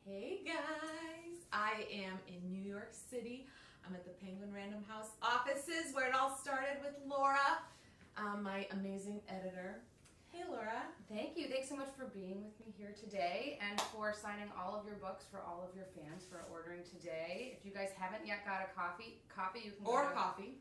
Hey guys, I am in New York City. I'm at the Penguin Random House offices where it all started with Laura, my amazing editor. Hey Laura. Thank you. Thanks so much for being with me here today and for signing all of your books for all of your fans for ordering today. If you guys haven't yet got a copy you can coffee.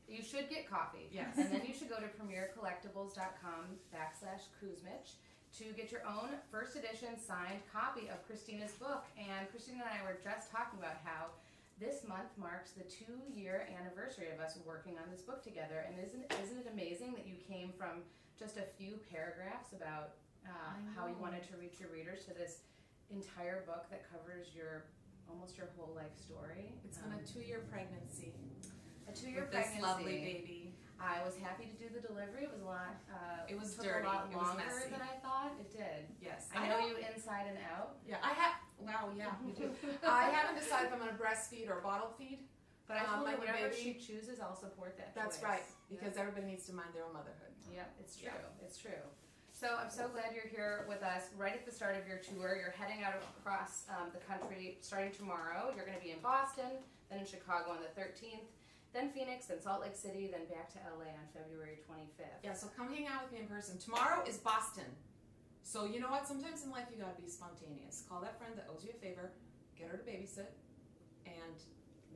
You should get coffee. Yes. And then you should go to premiercollectibles.com/kuzmic to get your own first edition signed copy of Kristina's book. And Kristina and I were just talking about how this month marks the 2-year anniversary of us working on this book together. And isn't it amazing that you came from just a few paragraphs about how you wanted to reach your readers to this entire book that covers almost your whole life story? It's been a 2-year pregnancy. A 2-year with pregnancy. This lovely baby. I was happy to do the delivery. It was a lot. It was took dirty. a lot It was longer messy. than I thought. It did. Yes. I know you inside and out. Yeah, I have. Wow, yeah, you do. I haven't decided if I'm going to breastfeed or bottle feed. But I told her whatever baby, she chooses, I'll support that. That's choice. right, because everybody needs to mind their own motherhood. Yep, it's true. Yeah. It's true. So I'm so glad you're here with us right at the start of your tour. You're heading out across the country starting tomorrow. You're going to be in Boston, then in Chicago on the 13th, then Phoenix, then Salt Lake City, then back to LA on February 25th. Yeah, so come hang out with me in person. Tomorrow is Boston. So you know what? Sometimes in life you gotta be spontaneous. Call that friend that owes you a favor, get her to babysit, and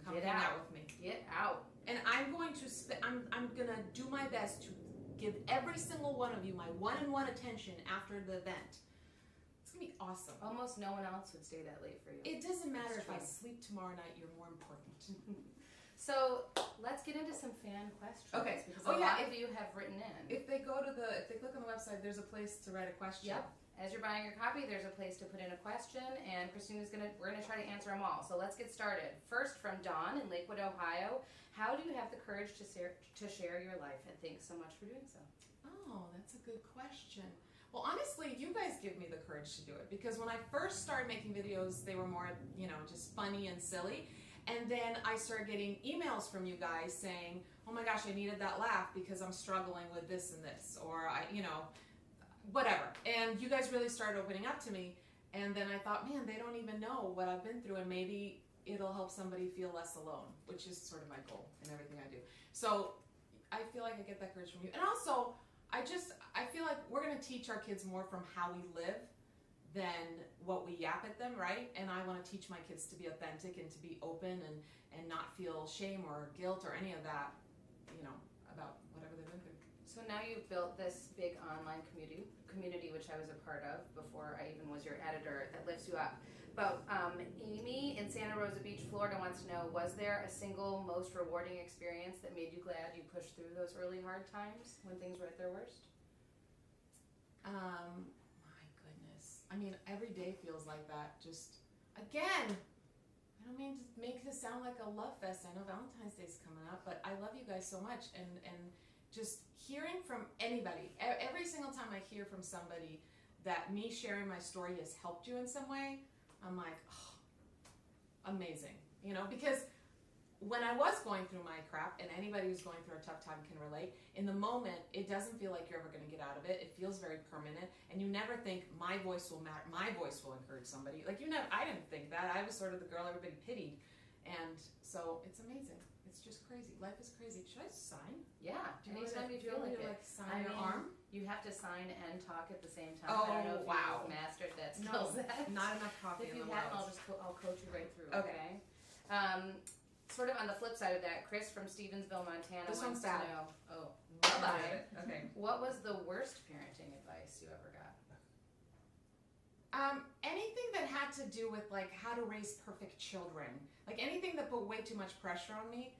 come hang out with me. Get out. And I'm going to I'm gonna do my best to give every single one of you my one-on-one attention after the event. It's gonna be awesome. Almost no one else would stay that late for you. It doesn't matter if I sleep tomorrow night, you're more important. So let's get into some fan questions. Okay. Because a lot of you have written in. If they click on the website, there's a place to write a question. Yep. As you're buying your copy, there's a place to put in a question, and we're gonna try to answer them all. So let's get started. First, from Dawn in Lakewood, Ohio. How do you have the courage to share your life? And thanks so much for doing so. Oh, that's a good question. Well, honestly, you guys give me the courage to do it, because when I first started making videos, they were more, just funny and silly. And then I started getting emails from you guys saying, oh my gosh, I needed that laugh because I'm struggling with this and this, or whatever. And you guys really started opening up to me. And then I thought, man, they don't even know what I've been through, and maybe it'll help somebody feel less alone, which is sort of my goal in everything I do. So I feel like I get that courage from you. And also, I feel like we're going to teach our kids more from how we live than what we yap at them, right? And I want to teach my kids to be authentic and to be open and not feel shame or guilt or any of that, about whatever they've been through. So now you've built this big online community, which I was a part of before I even was your editor, that lifts you up. But Amy in Santa Rosa Beach, Florida wants to know, was there a single most rewarding experience that made you glad you pushed through those early hard times when things were at their worst? I mean, every day feels like that. Just, again, I don't mean to make this sound like a love fest. I know Valentine's Day is coming up, but I love you guys so much. And just hearing from anybody, every single time I hear from somebody that me sharing my story has helped you in some way, I'm like, oh, amazing. Because when I was going through my crap, and anybody who's going through a tough time can relate, in the moment, it doesn't feel like you're ever going to get out of it. It feels very permanent, and you never think my voice will matter. My voice will encourage somebody. I didn't think that. I was sort of the girl everybody pitied, and so it's amazing. It's just crazy. Life is crazy. Should I sign? Yeah. Anytime you feel like it. Sign your arm? You have to sign and talk at the same time. Oh, I don't know if wow. you've mastered that skill set. Not enough coffee in the world. If you haven't, I'll coach you right through. Okay. Sort of on the flip side of that, Chris from Stevensville, Montana wants to know. Oh, bye-bye. Okay. What was the worst parenting advice you ever got? Anything that had to do with how to raise perfect children. Anything that put way too much pressure on me.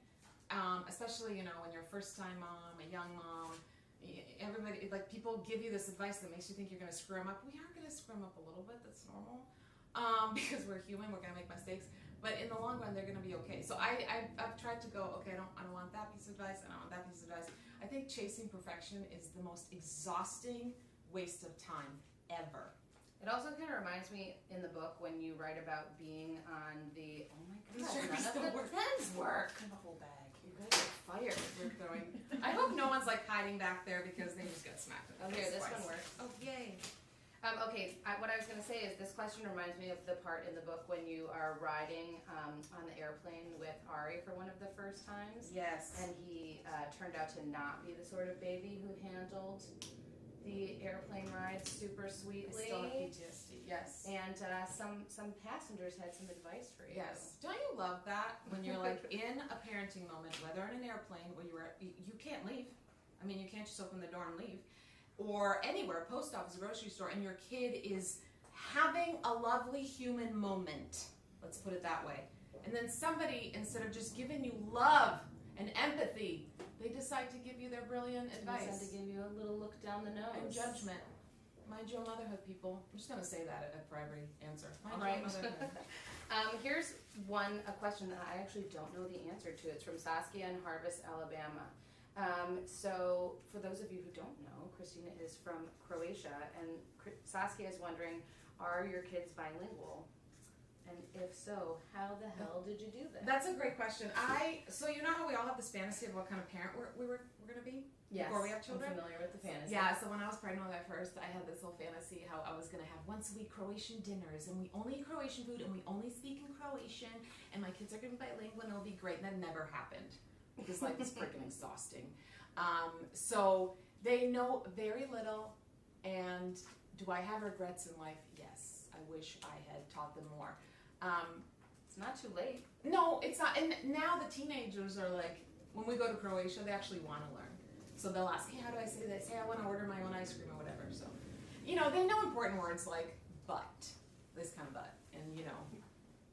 Especially when you're a first-time mom, a young mom. Everybody, people give you this advice that makes you think you're going to screw them up. We are going to screw them up a little bit. That's normal. Because we're human, we're going to make mistakes. But in the long run, they're going to be okay. So I've tried to go, okay, I don't want that piece of advice, and I don't want that piece of advice. I think chasing perfection is the most exhausting waste of time ever. It also kind of reminds me in the book when you write about being on the, oh my God, none of the pens work. The whole bag. You guys are fired. We're throwing. I hope no one's hiding back there because they just got smacked. Oh, here, this one works. Oh, yay. What I was going to say is this question reminds me of the part in the book when you are riding on the airplane with Ari for one of the first times. Yes. And he turned out to not be the sort of baby who handled the airplane ride super sweetly. I still have PTSD. Yes. And some passengers had some advice for you. Yes. Don't you love that when you're like in a parenting moment, whether in an airplane where you can't leave. I mean, you can't just open the door and leave. Or anywhere, post office, grocery store, and your kid is having a lovely human moment. Let's put it that way. And then somebody, instead of just giving you love and empathy, they decide to give you their brilliant advice. They decide to give you a little look down the nose. And judgment. Mind your motherhood, people. I'm just going to say that for every answer. Mind All right. your motherhood. Here's a question that I actually don't know the answer to. It's from Saskia in Harvest, Alabama. So for those of you who don't know, Kristina is from Croatia, and Saskia is wondering, are your kids bilingual? And if so, how the hell did you do that? That's a great question. So you know how we all have this fantasy of what kind of parent we're going to be before we have children? I'm familiar with the fantasy. Yeah, so when I was pregnant with my first, I had this whole fantasy how I was going to have once a week Croatian dinners, and we only eat Croatian food, and we only speak in Croatian, and my kids are going to be bilingual, and it'll be great, and that never happened. Because life is freaking exhausting. So they know very little, and do I have regrets in life? Yes. I wish I had taught them more. It's not too late. No, it's not. And now the teenagers are like, when we go to Croatia, they actually want to learn. So they'll ask, hey, how do I say this? Hey, I want to order my own ice cream or whatever. So, they know important words like but, this kind of but, and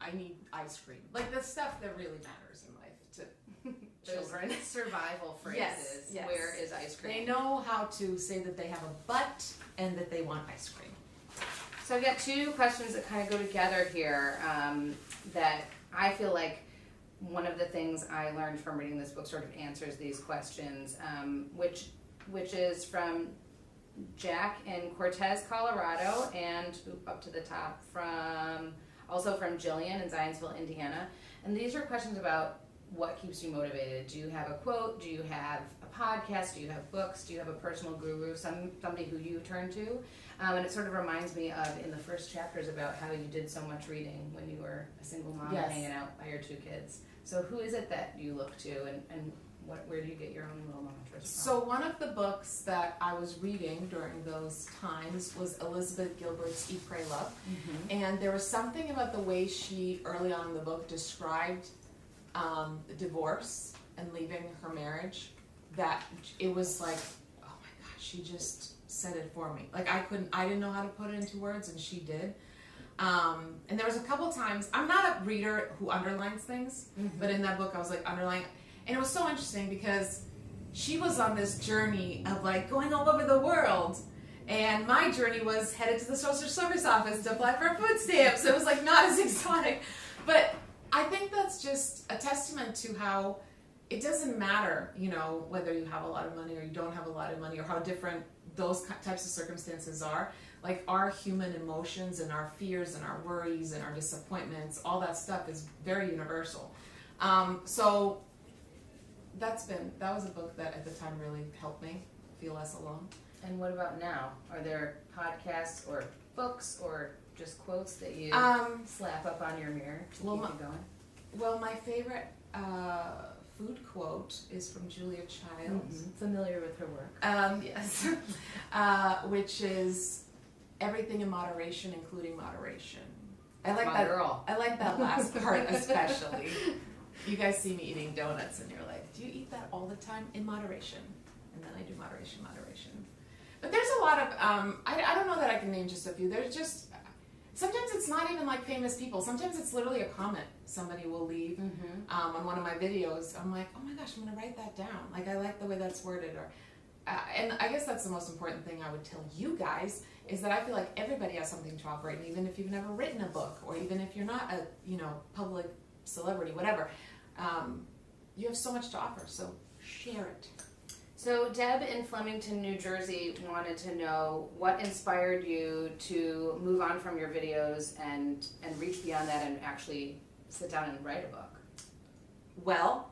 I need ice cream. Like the stuff that really matters in life to children. Survival phrases. Yes. Where is ice cream? They know how to say that they have a butt and that they want ice cream. So I've got two questions that kind of go together here that I feel like one of the things I learned from reading this book sort of answers these questions, which is from Jack in Cortez, Colorado, and up to the top also from Jillian in Zionsville, Indiana. And these are questions about what keeps you motivated. Do you have a quote? Do you have a podcast? Do you have books? Do you have a personal guru, somebody who you turn to? And it sort of reminds me of in the first chapters about how you did so much reading when you were a single mom hanging out by your two kids. So who is it that you look to, and where do you get your own little mantras from? So one of the books that I was reading during those times was Elizabeth Gilbert's Eat, Pray, Love. Mm-hmm. And there was something about the way she, early on in the book, described divorce and leaving her marriage, that it was like, oh my gosh, she just said it for me. Like I didn't know how to put it into words, and she did. And there was a couple times, I'm not a reader who underlines things, but in that book I was like underlining, and it was so interesting because she was on this journey of like going all over the world, and my journey was headed to the social service office to apply for food stamps. So it was like not as exotic, but I think that's just a testament to how it doesn't matter, whether you have a lot of money or you don't have a lot of money, or how different those types of circumstances are. Like our human emotions and our fears and our worries and our disappointments, all that stuff is very universal. So that was a book that at the time really helped me feel less alone. And what about now? Are there podcasts or books or just quotes that you slap up on your mirror to keep you going? Well, my favorite food quote is from Julia Childs. Familiar with her work. Yes. Which is everything in moderation, including moderation. I like that. Girl. I like that last part especially. You guys see me eating donuts and you're like, do you eat that all the time? In moderation. And then I do moderation. But there's a lot of, I don't know that I can name just a few. There's just, sometimes it's not even like famous people. Sometimes it's literally a comment somebody will leave on one of my videos. I'm like, oh my gosh, I'm going to write that down. Like, I like the way that's worded. Or, and I guess that's the most important thing I would tell you guys, is that I feel like everybody has something to offer. And even if you've never written a book, or even if you're not a, public celebrity, whatever, you have so much to offer. So share it. So Deb in Flemington, New Jersey wanted to know what inspired you to move on from your videos and reach beyond that and actually sit down and write a book. Well,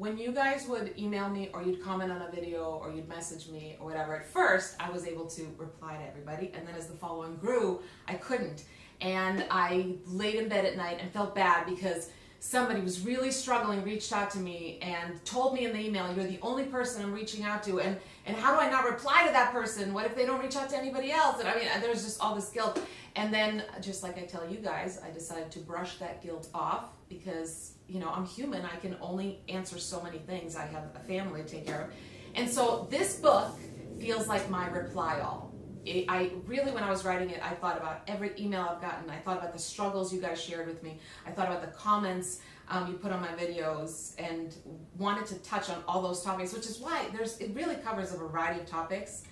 when you guys would email me or you'd comment on a video or you'd message me or whatever, at first I was able to reply to everybody, and then as the following grew, I couldn't. And I laid in bed at night and felt bad because somebody was really struggling, reached out to me and told me in the email, you're the only person I'm reaching out to, and how do I not reply to that person? What if they don't reach out to anybody else? And I mean, there was just all this guilt. And then, just like I tell you guys, I decided to brush that guilt off because, you know, I'm human. I can only answer so many things. I have a family to take care of. And so this book feels like my reply all. I really, when I was writing it, I thought about every email I've gotten. I thought about the struggles you guys shared with me. I thought about the comments you put on my videos and wanted to touch on all those topics, which is why it really covers a variety of topics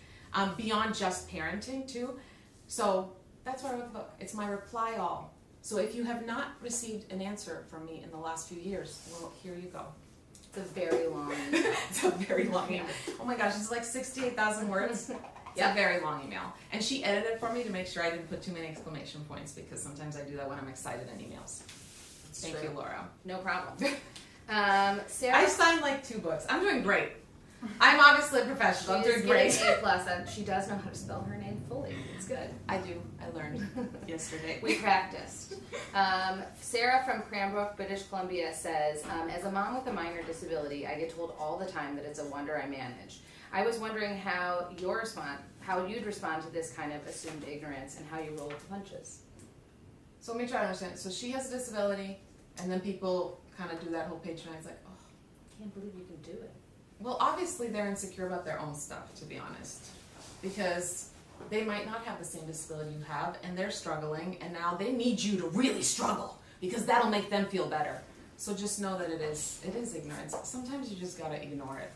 beyond just parenting too. So that's why I wrote the book. It's my reply all. So if you have not received an answer from me in the last few years, well, here you go. It's a very long email. It's a very long email. Oh my gosh, it's like 68,000 words. It's a very long email. And she edited it for me to make sure I didn't put too many exclamation points because sometimes I do that when I'm excited in emails. Thank you, Laura. No problem. Sarah, I signed like 2 books. I'm doing great. I'm obviously a professional. I'm doing great. A+, and she does know how to spell her name fully. It's good. I do. I learned yesterday. We practiced. Sarah from Cranbrook, British Columbia says, as a mom with a minor disability, I get told all the time that it's a wonder I manage. I was wondering how you'd respond to this kind of assumed ignorance and how you roll with the punches. So let me try to understand. So she has a disability, and then people kind of do that whole patronize, like, oh, I can't believe you can do it. Well, obviously they're insecure about their own stuff, to be honest, because they might not have the same disability you have, and they're struggling, and now they need you to really struggle because that'll make them feel better. So just know that it is ignorance. Sometimes you just gotta ignore it.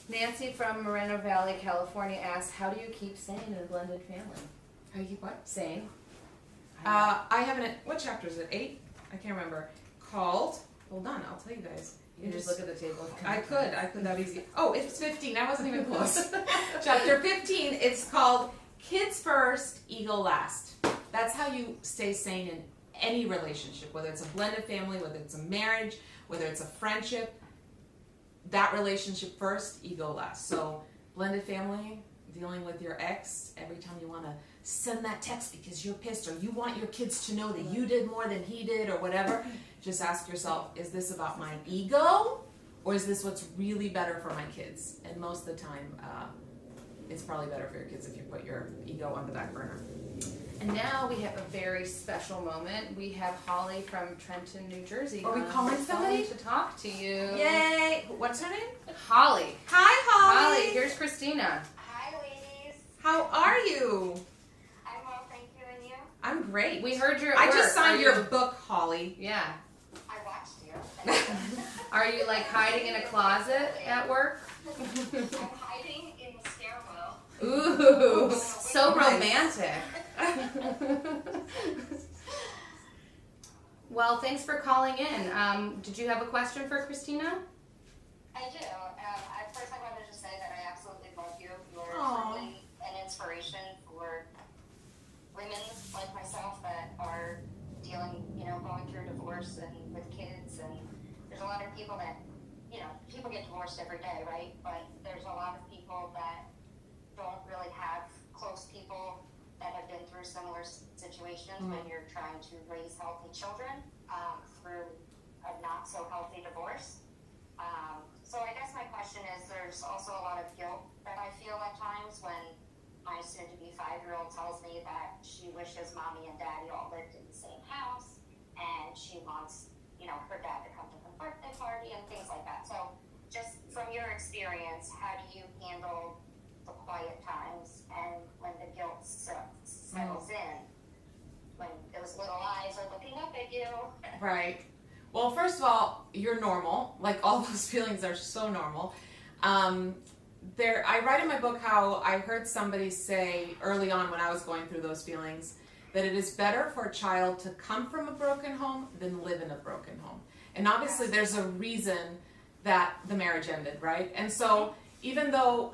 Nancy from Moreno Valley, California asks, how do you keep sane in a blended family? How do you keep what? Sane. I have what chapter is it? 8? I can't remember. Called, hold on, I'll tell you guys. You just look at the table. I could that easy. Oh, it's 15. I wasn't even close. Chapter 15. It's called Kids First, Ego Last. That's how you stay sane in any relationship, whether it's a blended family, whether it's a marriage, whether it's a friendship. That relationship first, ego last. So blended family, dealing with your ex, every time you want to send that text because you're pissed or you want your kids to know that you did more than he did or whatever, just ask yourself, is this about my ego or is this what's really better for my kids? And most of the time, it's probably better for your kids if you put your ego on the back burner. And now we have a very special moment. We have Holly from Trenton, New Jersey. Are we calling somebody? To talk to you. Yay! What's her name? Holly. Hi, Holly. Holly, here's Kristina. Hi, ladies. How are you? I'm well, thank you, and you? I'm great. We heard your. I just signed your book, Holly. Yeah. I watched you. Are you like hiding in a closet at work? I'm hiding in the stairwell. Ooh, so romantic. Well, thanks for calling in. Did you have a question for Kristina? I do. First, I wanted to say that I absolutely love you. You're Aww. truly an inspiration for women like myself that are dealing, going through divorce and with kids. And there's a lot of people that, people get divorced every day, right? But there's a lot of people that don't really have close people that have been through similar situations when you're trying to raise healthy children through a not so healthy divorce. So I guess my question is, there's also a lot of guilt that I feel at times when my soon-to-be 5-year-old tells me that she wishes mommy and daddy all lived in the same house, and she wants, her dad to come to her birthday party and things like that. So just from your experience, how do you handle the quiet times and when the guilt settles in, when those little eyes are looking up at you? Right. Well, first of all, you're normal. Like, all those feelings are so normal. I write in my book how I heard somebody say early on when I was going through those feelings that it is better for a child to come from a broken home than live in a broken home. And obviously there's a reason that the marriage ended, right? And so even though,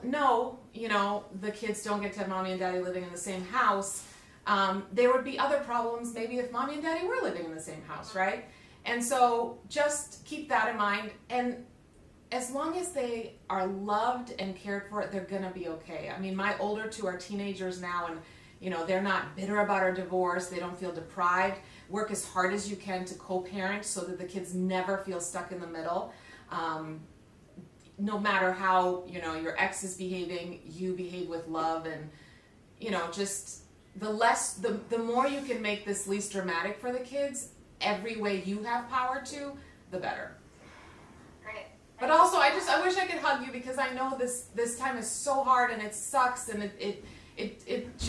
the kids don't get to have mommy and daddy living in the same house, there would be other problems maybe if mommy and daddy were living in the same house, right? And so just keep that in mind. And as long as they are loved and cared for, they're going to be okay. I mean, my older two are teenagers now, and you know, they're not bitter about our divorce. They don't feel deprived. Work as hard as you can to co-parent so that the kids never feel stuck in the middle. No matter how, you know, your ex is behaving, you behave with love, and you know, just the more you can make this least dramatic for the kids, every way you have power to, the better. Great. But also, I wish I could hug you, because I know this time is so hard and it sucks, and it's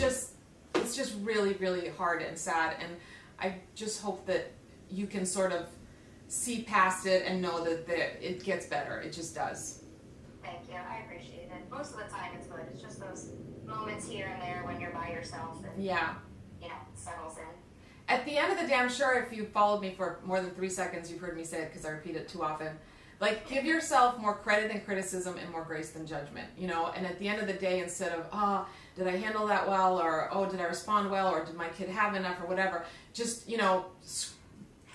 just really, really hard and sad, and I just hope that you can sort of see past it and know that it gets better. It just does. Thank you. I appreciate it. Most of the time it's good. It's just those moments here and there when you're by yourself and, Yeah. you know, it settles in. At the end of the day, I'm sure if you followed me for more than 3 seconds, you've heard me say it because I repeat it too often. Like, give yourself more credit than criticism and more grace than judgment, you know? And at the end of the day, instead of, oh, did I handle that well? Or, oh, did I respond well? Or did my kid have enough? Or whatever. Just, you know,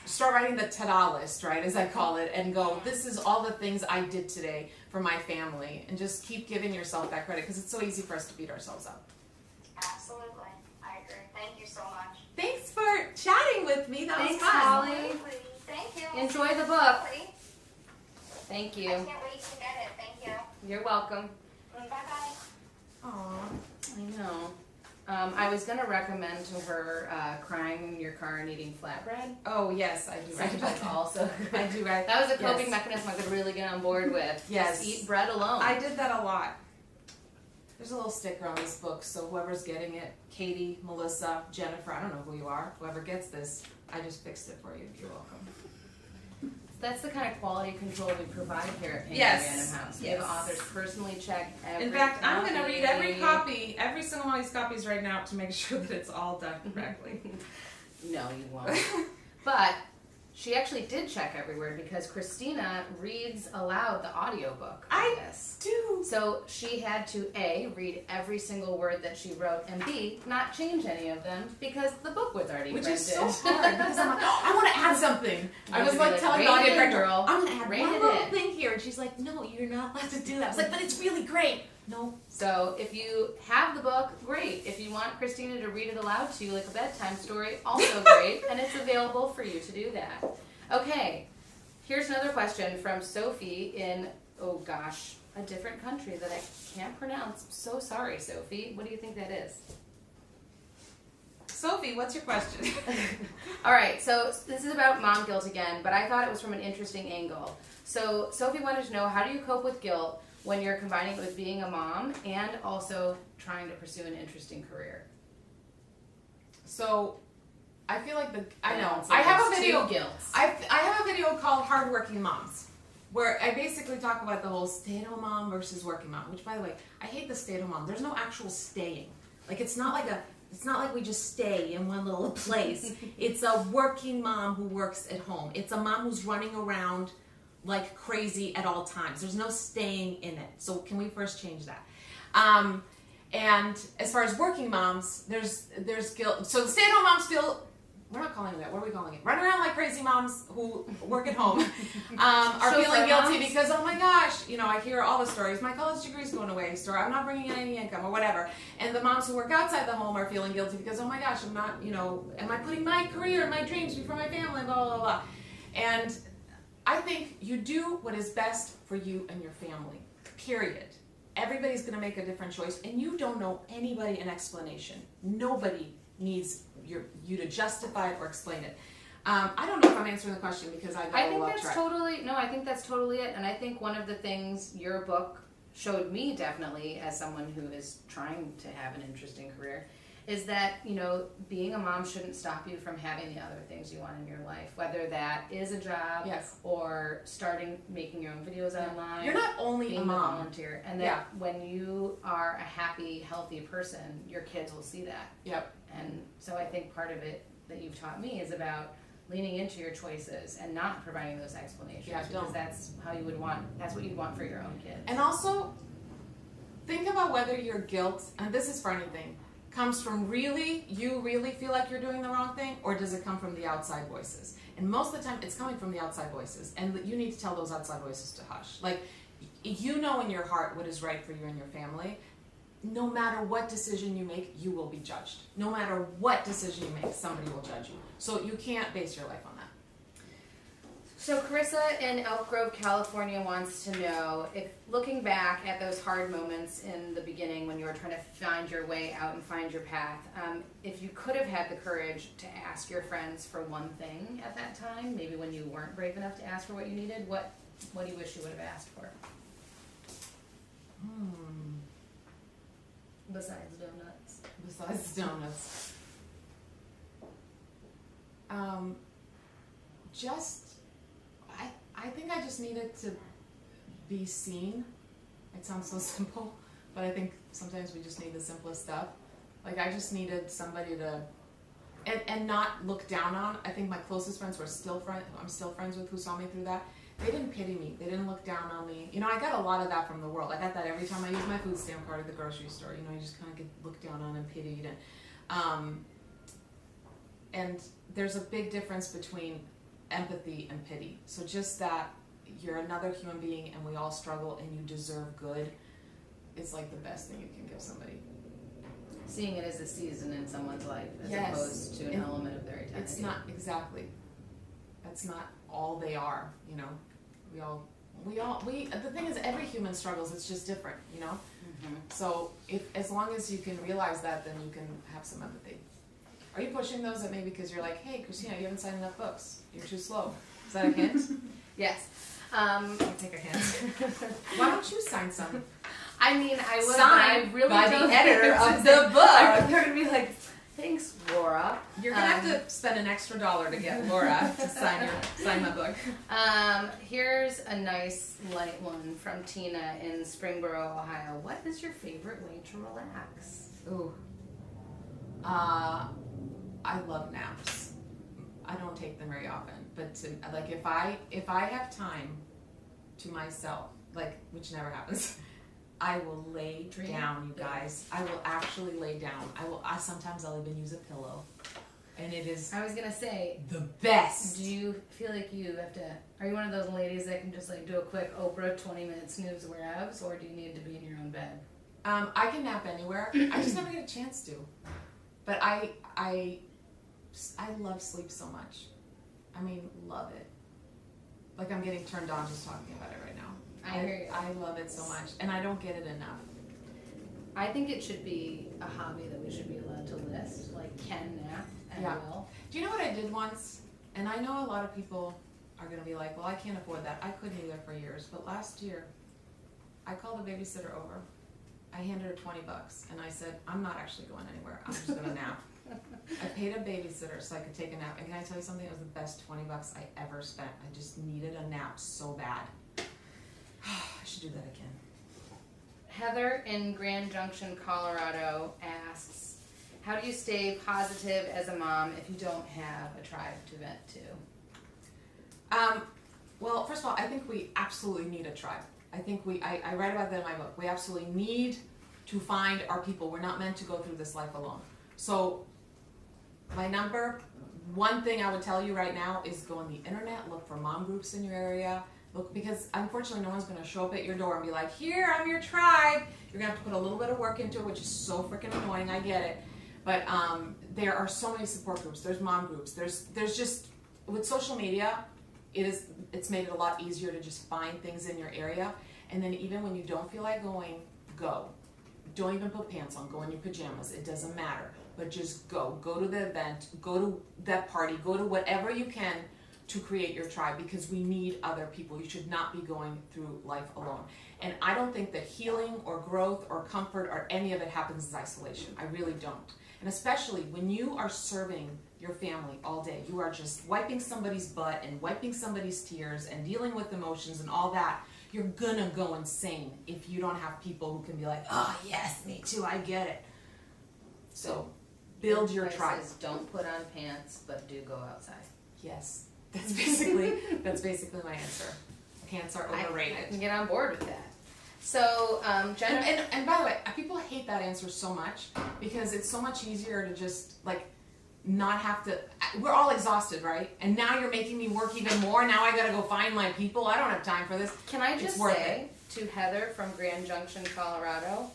start writing the ta-da list, right, as I call it, and go, this is all the things I did today for my family. And just keep giving yourself that credit, because it's so easy for us to beat ourselves up. Absolutely. I agree. Thank you so much. Thanks for chatting with me. That Thanks, was fun. Holly. Thank you. Enjoy the book. Hopefully. Thank I you. can't wait to get it. Thank you. You're welcome. Bye-bye. Aw. I know. I was going to recommend to her crying in your car and eating flatbread. Oh, yes, I do. Which was also I do, right? That was a coping Yes. mechanism I could really get on board with. Yes. Just eat bread alone. I did that a lot. There's a little sticker on this book, so whoever's getting it, Katie, Melissa, Jennifer, I don't know who you are, whoever gets this, I just fixed it for you. You're welcome. That's the kind of quality control we provide here at Painting Yes. Random House. We Yes. have authors personally check every In fact, I'm going to copy. read every single one of these copies right now to make sure that it's all done correctly. No, you won't. But she actually did check every word, because Kristina reads aloud the audiobook of I this. do. So she had to A, read every single word that she wrote, and B, not change any of them because the book was already Which printed. is so hard, because I'm like, oh, I want to add something. I was like telling the "Rein audio it in, director, girl. I'm going to add Rein one it little in." thing here. And she's like, no, you're not allowed to do that. I was like, but it's really great. No. So if you have the book, great. If you want Kristina to read it aloud to you like a bedtime story, also great. And it's available for you to do that. Okay, here's another question from Sophie in, oh gosh, a different country that I can't pronounce. I'm so sorry, Sophie. What do you think that is? Sophie, what's your question? All right, so this is about mom guilt again, but I thought it was from an interesting angle. So Sophie wanted to know, how do you cope with guilt when you're combining it with being a mom and also trying to pursue an interesting career? So, I feel like I know. Balance I have those a video. two guilts. I have a video called Hardworking Moms, where I basically talk about the whole stay-at-home mom versus working mom. Which, by the way, I hate the stay-at-home mom. There's no actual staying. Like, it's not like we just stay in one little place. It's a working mom who works at home. It's a mom who's running around like crazy at all times. There's no staying in it. So can we first change that? And as far as working moms, there's guilt. So the stay-at-home moms feel, we're not calling it that. What are we calling it? Run around like crazy moms who work at home are feeling guilty because, oh my gosh, you know, I hear all the stories. My college degree's going away, or I'm not bringing in any income, or whatever. And the moms who work outside the home are feeling guilty because, oh my gosh, I'm not, you know, am I putting my career and my dreams before my family, blah, blah, blah. And I think you do what is best for you and your family, period. Everybody's going to make a different choice, and you don't know anybody an explanation. Nobody needs you to justify it or explain it. I don't know if I'm answering the question because I think that's totally, no, I think that's totally it. And I think one of the things your book showed me, definitely, as someone who is trying to have an interesting career, is that, you know, being a mom shouldn't stop you from having the other things you want in your life, whether that is a job, yes, or making your own videos online. You're not only being a mom. Volunteer, and that when you are a happy, healthy person, your kids will see that. Yep. And so I think part of it that you've taught me is about leaning into your choices and not providing those explanations, because that's what you'd want for your own kids. And also, think about whether your guilt, and this is for anything, comes from you really feel like you're doing the wrong thing, or does it come from the outside voices? And most of the time, it's coming from the outside voices, and you need to tell those outside voices to hush. Like, you know in your heart what is right for you and your family. No matter what decision you make, you will be judged. No matter what decision you make, somebody will judge you. So you can't base your life on that. So Carissa in Elk Grove, California wants to know if, looking back at those hard moments in the beginning when you were trying to find your way out and find your path, if you could have had the courage to ask your friends for one thing at that time, maybe when you weren't brave enough to ask for what you needed, what do you wish you would have asked for? Besides donuts. Besides donuts. I think I just needed to be seen. It sounds so simple, but I think sometimes we just need the simplest stuff. Like, I just needed somebody to, and not look down on. I think my closest friends were I'm still friends with, who saw me through that. They didn't pity me. They didn't look down on me. You know, I got a lot of that from the world. I got that every time I used my food stamp card at the grocery store. You know, you just kind of get looked down on and pitied. And there's a big difference between empathy and pity. So just that you're another human being and we all struggle and you deserve good, it's like the best thing you can give somebody. Seeing it as a season in someone's life as Yes. opposed to an element of their eternity. It's not exactly. That's not all they are, you know. The thing is, every human struggles. It's just different, you know. Mm-hmm. So as long as you can realize that, then you can have some empathy. Are you pushing those at me because you're like, hey, Kristina, you haven't signed enough books. You're too slow. Is that a hint? Yes. I'll take a hint. Why don't you sign some? I mean, I would. Signed I really by don't the editor think of the book. They're gonna be like, thanks, Laura. You're gonna have to spend an extra $1 to get Laura to sign my book. Here's a nice light one from Tina in Springboro, Ohio. What is your favorite way to relax? Ooh. I love naps. I don't take them very often, but like if I have time to myself, like, which never happens, I will lay down, you guys. I will actually lay down. Sometimes I'll even use a pillow, and it is. I was gonna say the best. Do you feel like you have to? Are you one of those ladies that can just like do a quick Oprah 20-minute snooze whereabs, or do you need to be in your own bed? I can nap anywhere. I just never get a chance to. But I love sleep so much. I mean, love it. Like, I'm getting turned on just talking about it right now. I hear you. I love it so much, and I don't get it enough. I think it should be a hobby that we should be allowed to list, like can nap and will. Do you know what I did once? And I know a lot of people are going to be like, well, I can't afford that. I couldn't either for years. But last year, I called a babysitter over. I handed her $20, and I said, I'm not actually going anywhere. I'm just going to nap. I paid a babysitter so I could take a nap. And can I tell you something? It was the best $20 I ever spent. I just needed a nap so bad. I should do that again. Heather in Grand Junction, Colorado asks, how do you stay positive as a mom if you don't have a tribe to vent to? Well, first of all, I think we absolutely need a tribe. I think I write about that in my book. We absolutely need to find our people. We're not meant to go through this life alone. So my number one thing I would tell you right now is go on the internet, look for mom groups in your area. Look, because unfortunately no one's going to show up at your door and be like, here, I'm your tribe. You're going to have to put a little bit of work into it, which is so freaking annoying. I get it. But there are so many support groups. There's mom groups. There's just, with social media, it's made it a lot easier to just find things in your area. And then even when you don't feel like going, go. Don't even put pants on. Go in your pajamas. It doesn't matter. But just go. Go to the event. Go to that party. Go to whatever you can to create your tribe, because we need other people. You should not be going through life alone. And I don't think that healing or growth or comfort or any of it happens in isolation. I really don't. And especially when you are serving your family all day, you are just wiping somebody's butt and wiping somebody's tears and dealing with emotions and all that. You're gonna go insane if you don't have people who can be like, oh yes, me too, I get it. So build your tribe. Don't put on pants, but do go outside. Yes, that's basically my answer. Pants are overrated. I can get on board with that. So, Jennifer. And by the way, people hate that answer so much because it's so much easier to just like not have to. We're all exhausted, right? And now you're making me work even more. Now I gotta go find my people. I don't have time for this. Can I just say to Heather from Grand Junction, Colorado,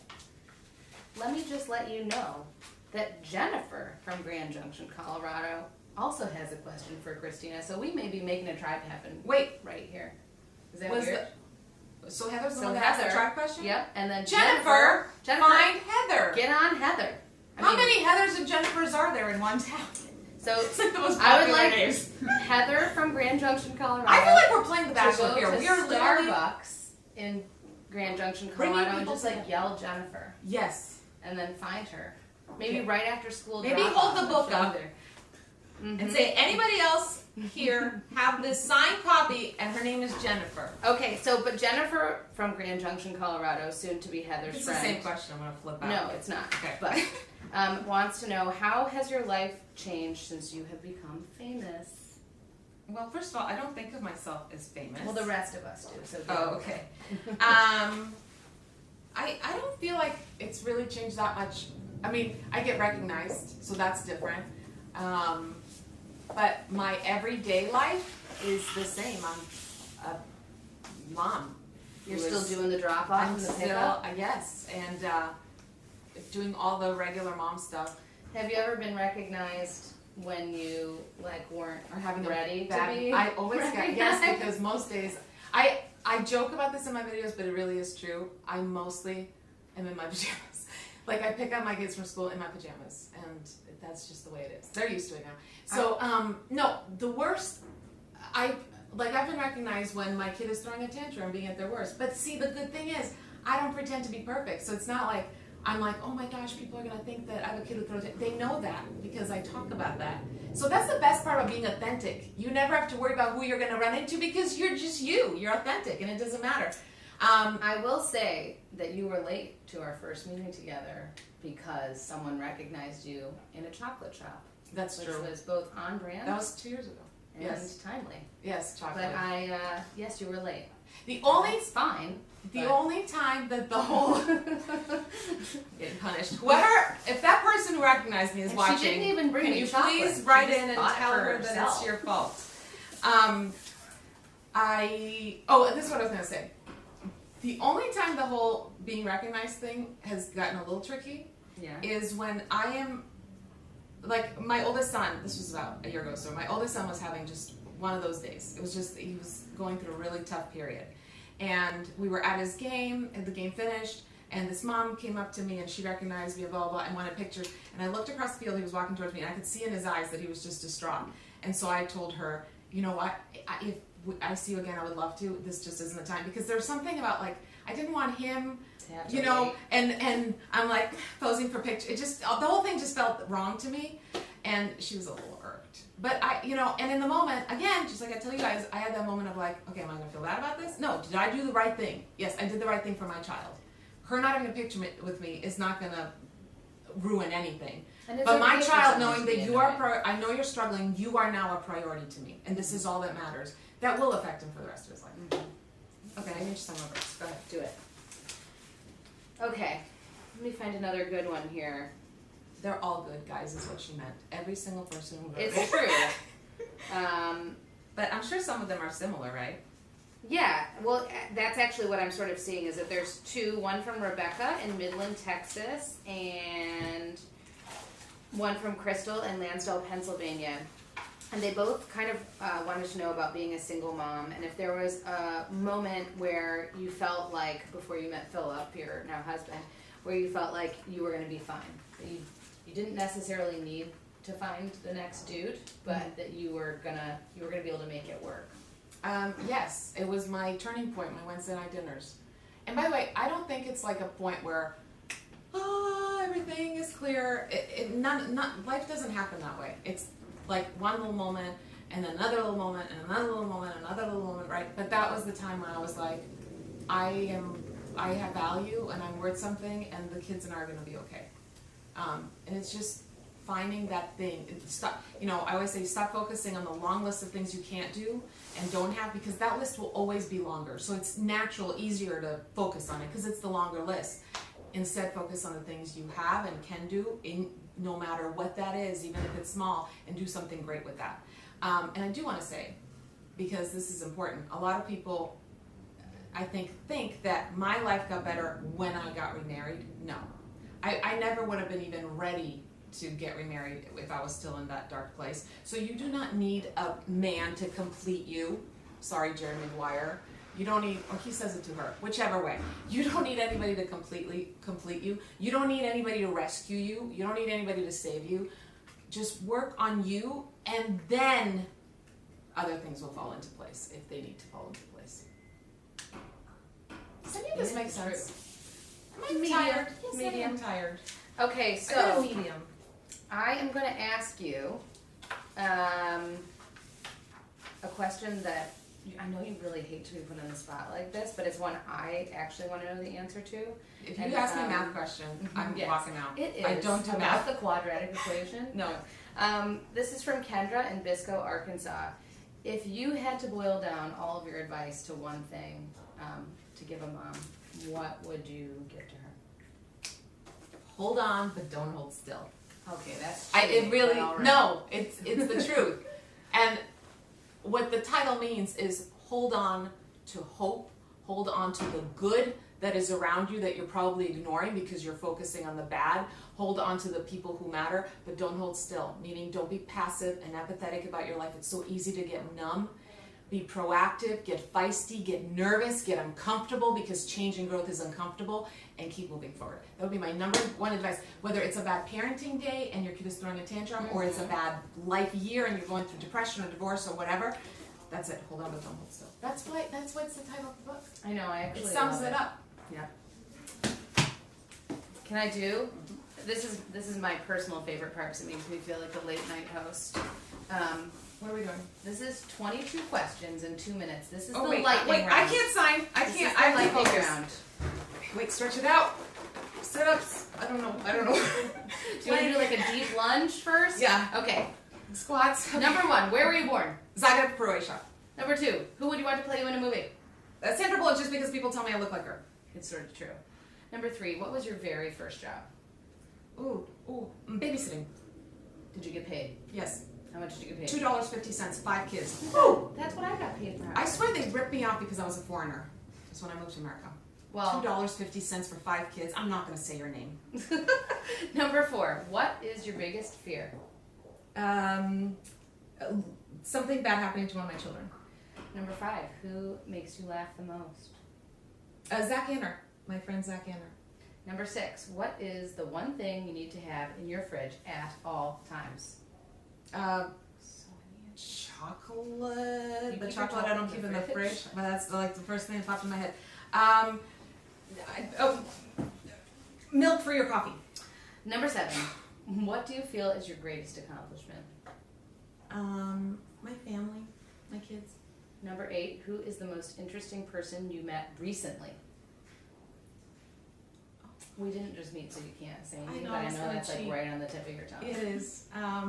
let me just let you know that Jennifer from Grand Junction, Colorado also has a question for Kristina. So we may be making a tribe happen. Wait, right here. Is that weird? So Heather's the So one that asked the Heather- tribe question? Yep, and then Jennifer, find Heather. Get on Heather. How many Heathers and Jennifers are there in one town? So It's like the most I would popular like names. Heather from Grand Junction, Colorado. I feel like we're playing the to Bachelor go here. to We are literally Starbucks in Grand Junction, Bringing Colorado, and people just like together. yell Jennifer, yes. and then find her. Maybe Okay. right after school. Maybe drop hold off the book if she's up there. And say, anybody else here have this signed copy, and her name is Jennifer. Okay, so but Jennifer from Grand Junction, Colorado, soon to be Heather's It's friend. the same question. I'm gonna flip out. No, it's not. Okay. But wants to know, how has your life changed since you have become famous? Well, first of all, I don't think of myself as famous. Well, the rest of us do. So Oh, okay. I don't feel like it's really changed that much. I mean, I get recognized, so that's different. But my everyday life is the same. I'm a mom. You're who still is- doing the drop off I'm and the still, pickup? yes, and doing all the regular mom stuff. Have you ever been recognized when you like weren't Or having a ready bad, to be? I always get, yes, recognized? because most days, I joke about this in my videos, but it really is true. I mostly am in my pajamas. Like, I pick up my kids from school in my pajamas, and that's just the way it is. They're used to it now. So, no, the worst, I've been recognized when my kid is throwing a tantrum, being at their worst. But see, the good thing is, I don't pretend to be perfect. So it's not like, I'm like, oh my gosh, people are going to think that I have a kid who throws it. They know that because I talk about that. So that's the best part about being authentic. You never have to worry about who you're going to run into because you're just you. You're authentic and it doesn't matter. I will say that you were late to our first meeting together because someone recognized you in a chocolate shop. That's which true. was both on brand That was 2 years ago. and Yes. timely. Yes, chocolate. But yes, you were late. The only It's fine. The but- only time that the whole getting punished. Whoever, if that person who recognized me is And watching, she didn't even bring can me you chocolate. please She write just in and bought it tell for her that herself. it's your fault? This is what I was gonna say. The only time the whole being recognized thing has gotten a little tricky Yeah. is when I am, like, my oldest son, this was about a year ago, so my oldest son was having just one of those days. It was just, he was going through a really tough period. And we were at his game, and the game finished, and this mom came up to me, and she recognized me, blah, blah, blah, and wanted pictures. And I looked across the field, he was walking towards me, and I could see in his eyes that he was just distraught. And so I told her, you know what, if I see you again, I would love to. This just isn't the time. Because there's something about, like, I didn't want him, you know, and I'm like posing for pictures. It just, the whole thing just felt wrong to me, and she was a little irked. But and in the moment, again, just like I tell you guys, I had that moment of like, okay, am I gonna feel bad about this? No, did I do the right thing? Yes, I did the right thing for my child. Her not having a picture with me is not gonna ruin anything. But my child knowing that you are, I know you're struggling, you are now a priority to me, and this is all that matters. That will affect him for the rest of his life. Mm-hmm. Okay, I need some of this. Go ahead. Do it. Okay. Let me find another good one here. They're all good, guys, is what she meant. Every single person who wrote It's it. true. But I'm sure some of them are similar, right? Yeah, well, that's actually what I'm sort of seeing is that there's two, one from Rebecca in Midland, Texas, and one from Crystal in Lansdale, Pennsylvania. And they both kind of wanted to know about being a single mom, and if there was a moment where you felt like, before you met Philip, your now husband, where you felt like you were going to be fine. That you didn't necessarily need to find the next dude, but that you were gonna be able to make it work. Yes, it was my turning point, my Wednesday night dinners. And by the way, I don't think it's like a point where, everything is clear. Life doesn't happen that way. It's like one little moment, and another little moment, and another little moment, and another little moment, right? But that was the time when I was like, I have value, and I'm worth something, and the kids and I are going to be okay. And it's just finding that thing. Stop. You know, I always say stop focusing on the long list of things you can't do and don't have, because that list will always be longer. So it's natural, easier to focus on it because it's the longer list. Instead, focus on the things you have and can do, in no matter what that is, even if it's small, and do something great with that. And I do want to say, because this is important, a lot of people, I think that my life got better when I got remarried. No. I never would have been even ready to get remarried if I was still in that dark place. So you do not need a man to complete you. Sorry, Jerry Maguire. You don't need, or he says it to her, whichever way. You don't need anybody to complete you. You don't need anybody to rescue you. You don't need anybody to save you. Just work on you, and then other things will fall into place if they need to fall into place. Does any of this make sense? Am I tired? Yes, Medium. I'm tired. Okay, I got so a medium. I am going to ask you a question that I know you really hate to be put on the spot like this, but it's one I actually want to know the answer to. If you ask me a math question, I'm yes, walking out. It is I don't do about math. the quadratic equation. No. This is from Kendra in Bisco, Arkansas. If you had to boil down all of your advice to one thing to give a mom, what would you give to her? Hold on, but don't hold still. Okay, that's It true, really, but all right. no, it's the truth. And what the title means is hold on to hope, hold on to the good that is around you that you're probably ignoring because you're focusing on the bad. Hold on to the people who matter, but don't hold still, meaning don't be passive and apathetic about your life. It's so easy to get numb. Be proactive, get feisty, get nervous, get uncomfortable, because change and growth is uncomfortable, and keep moving forward. That would be my number one advice. Whether it's a bad parenting day and your kid is throwing a tantrum, or it's a bad life year and you're going through depression or divorce or whatever, that's it. Hold on, but don't hold still. That's why it's the title of the book. I know, I actually It sums love it up. Yeah. Can I do? This is my personal favorite part because it makes me feel like a late night host. What are we doing? This is 22 questions in 2 minutes. This is the wait, lightning round. I can't sign. I This can't. is the I have to lightning focus. round. Wait, stretch it out. Sit ups. I don't know. Do you want to do like a deep lunge first? Yeah. Okay. Squats. Number 1, where were you born? Zagreb, Croatia. Number 2, who would you want to play you in a movie? Sandra Bullock, just because people tell me I look like her. It's sort of true. Number 3, what was your very first job? Ooh, babysitting. Did you get paid? Yes. How much did you get paid? $2.50, 5 kids. Woo! That's what I got paid for. I swear they ripped me off because I was a foreigner. That's when I moved to America. Well, $2.50 for 5 kids. I'm not going to say your name. Number 4, what is your biggest fear? Something bad happening to one of my children. Number 5, who makes you laugh the most? Zach Anner. My friend Zach Anner. Number 6, what is the one thing you need to have in your fridge at all times? Chocolate. The keep your chocolate I don't chocolate keep in in the the fridge. fridge? But that's like the first thing that popped in my head. Milk for your coffee. Number 7, what do you feel is your greatest accomplishment? My family, my kids. Number 8, who is the most interesting person you met recently? We didn't just meet, so you can't say anything, know, but I I was know gonna that's like cheat. right on the tip of your tongue. It is. I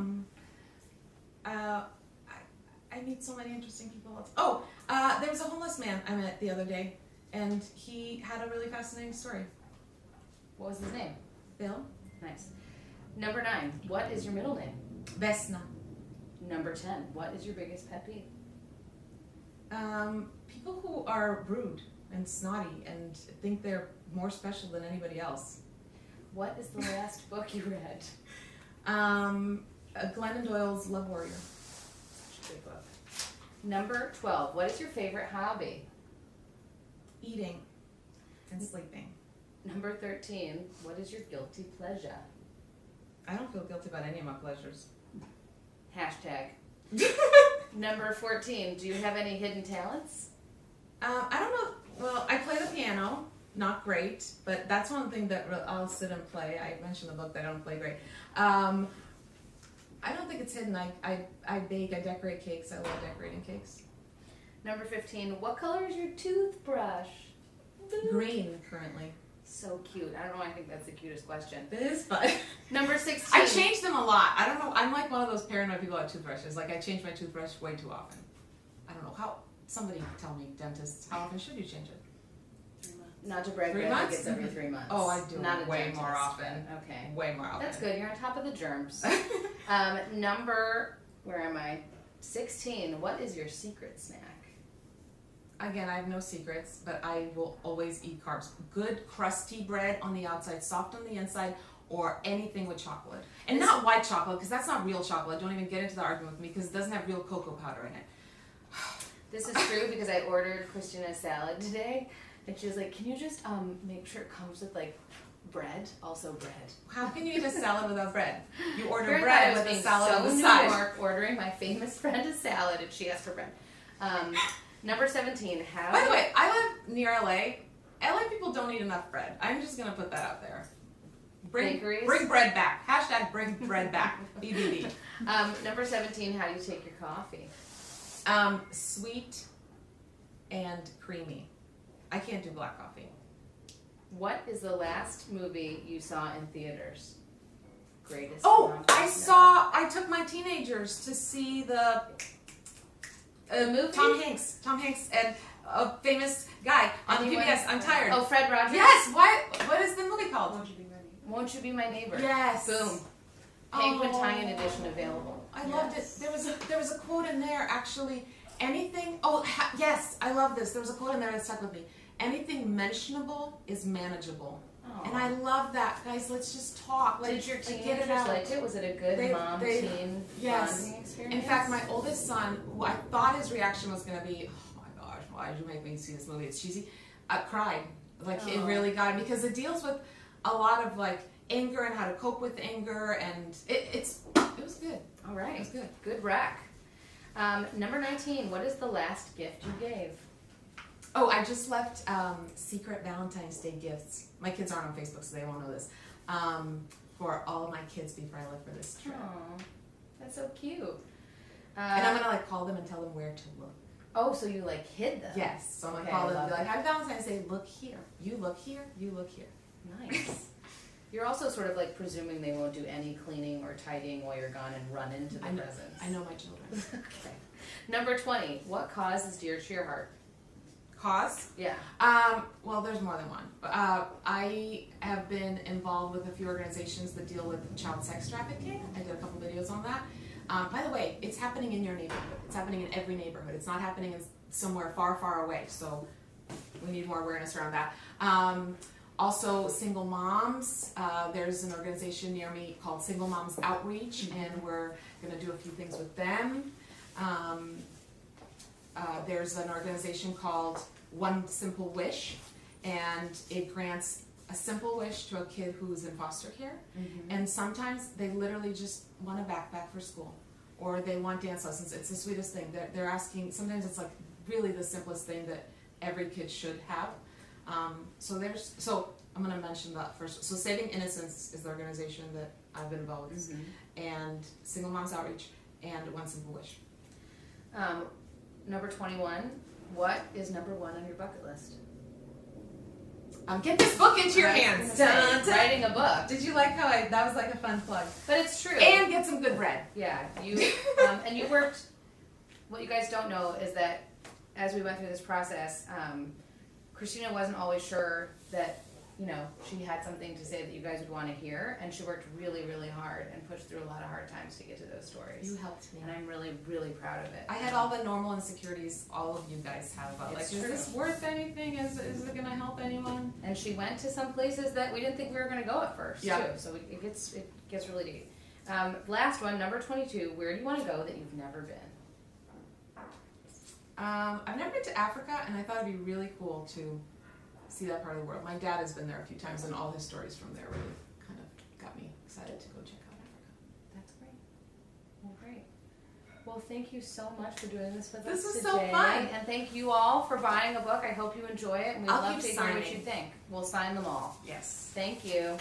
meet so many interesting people. There was a homeless man I met the other day, and he had a really fascinating story. What was his name? Bill? Nice. Number 9, what is your middle name? Vesna. Number 10, what is your biggest pet peeve? People who are rude and snotty and think they're more special than anybody else. What is the last book you read? Glennon Doyle's Love Warrior. Such a good book. Number 12, what is your favorite hobby? Eating and sleeping. Number 13, what is your guilty pleasure? I don't feel guilty about any of my pleasures. Hashtag. Number 14, do you have any hidden talents? I don't know. Well, I play the piano. Not great, but that's one thing that I'll sit and play. I mentioned in the book that I don't play great. I don't think it's hidden. I bake. I decorate cakes. I love decorating cakes. Number 15, what color is your toothbrush? Green, currently. So cute. I don't know why I think that's the cutest question. It is, but Number 16. I change them a lot. I don't know. I'm like one of those paranoid people about toothbrushes. Like I change my toothbrush way too often. I don't know how. Somebody tell me, dentists, how often should you change it? 3 months. Not to brag, 3 but I months? think it's every 3 months. Oh, I do Not it way dentist, more often. Okay. Way more often. That's good. You're on top of the germs. Where am I? 16. What is your secret snack? Again, I have no secrets, but I will always eat carbs. Good crusty bread on the outside, soft on the inside, or anything with chocolate. And not white chocolate, because that's not real chocolate. Don't even get into the argument with me, because it doesn't have real cocoa powder in it. This is true because I ordered Kristina's salad today, and she was like, "Can you just make sure it comes with like bread, also bread?" How can you eat a salad without bread? You order Here bread I was with a being salad so on the New side. York, ordering my famous friend a salad, and she asked for bread. Number 17. How? By the way, I live near LA. LA people don't eat enough bread. I'm just gonna put that out there. Bring bread back. Hashtag bring bread back. BBB. Number 17. How do you take your coffee? Sweet and creamy. I can't do black coffee. What is the last movie you saw in theaters? Greatest. Oh, rom-com I took my teenagers to see the movie? Tom Hanks and a famous guy on PBS. I'm tired. Oh, Fred Rogers. Yes. What is the movie called? Won't You Be My Neighbor? Yes. Boom. Penguin Tie-in edition available. I loved it. There was a quote in there actually. Anything. Oh yes, I love this. There was a quote in there that stuck with me. Anything mentionable is manageable. Oh. And I love that, guys. Let's just talk. Did your teenagers get it out. like it? Was it a good mom-teen yes. bonding experience? In fact, my oldest son, who I thought his reaction was going to be, "Oh my gosh, why did you make me see this movie? It's cheesy," cried. Like it really got him because it deals with a lot of like anger and how to cope with anger, and it was good. All right, it was good. Good rack. Number 19. What is the last gift you gave? Oh, I just left secret Valentine's Day gifts. My kids aren't on Facebook, so they won't know this. For all of my kids before I left for this trip. Aww, that's so cute. And I'm gonna like call them and tell them where to look. Oh, so you like hid them? Yes. So I'm gonna call them and be like, "Happy Valentine's Day. Look here. You look here. You look here." Nice. You're also sort of like presuming they won't do any cleaning or tidying while you're gone and run into the presents. I know my children. Okay. Number 20. What cause is dear to your heart? Cause? Yeah. Well, there's more than one. I have been involved with a few organizations that deal with child sex trafficking. I did a couple videos on that. By the way, it's happening in your neighborhood. It's happening in every neighborhood. It's not happening in somewhere far, far away. So we need more awareness around that. Also, single moms. There's an organization near me called Single Moms Outreach, and we're going to do a few things with them. There's an organization called One Simple Wish, and it grants a simple wish to a kid who's in foster care. And sometimes they literally just want a backpack for school, or they want dance lessons. It's the sweetest thing. They're asking, sometimes it's like really the simplest thing that every kid should have. So I'm going to mention that first. So Saving Innocence is the organization that I've been involved with, and Single Moms Outreach, and One Simple Wish. Number 21. What is number 1 on your bucket list? Get this book into your hands. Writing a book. Did you like how that was like a fun plug? But it's true. And get some good bread. Yeah, you and you worked. What you guys don't know is that as we went through this process, Kristina wasn't always sure that she had something to say that you guys would want to hear, and she worked really, really hard and pushed through a lot of hard times to get to those stories. You helped me, and I'm really, really proud of it. I had all the normal insecurities all of you guys have about is this worth anything? Is it going to help anyone? And she went to some places that we didn't think we were going to go at first, too. So it gets really deep. Last one, number 22. Where do you want to go that you've never been? I've never been to Africa, and I thought it'd be really cool to see that part of the world. My dad has been there a few times, and all his stories from there really kind of got me excited to go check out Africa. That's great. Well, great. Well, thank you so much for doing this with us today. This was so fun. And thank you all for buying a book. I hope you enjoy it, and we'd love to hear what signing. you think. We'll sign them all. Yes. Thank you.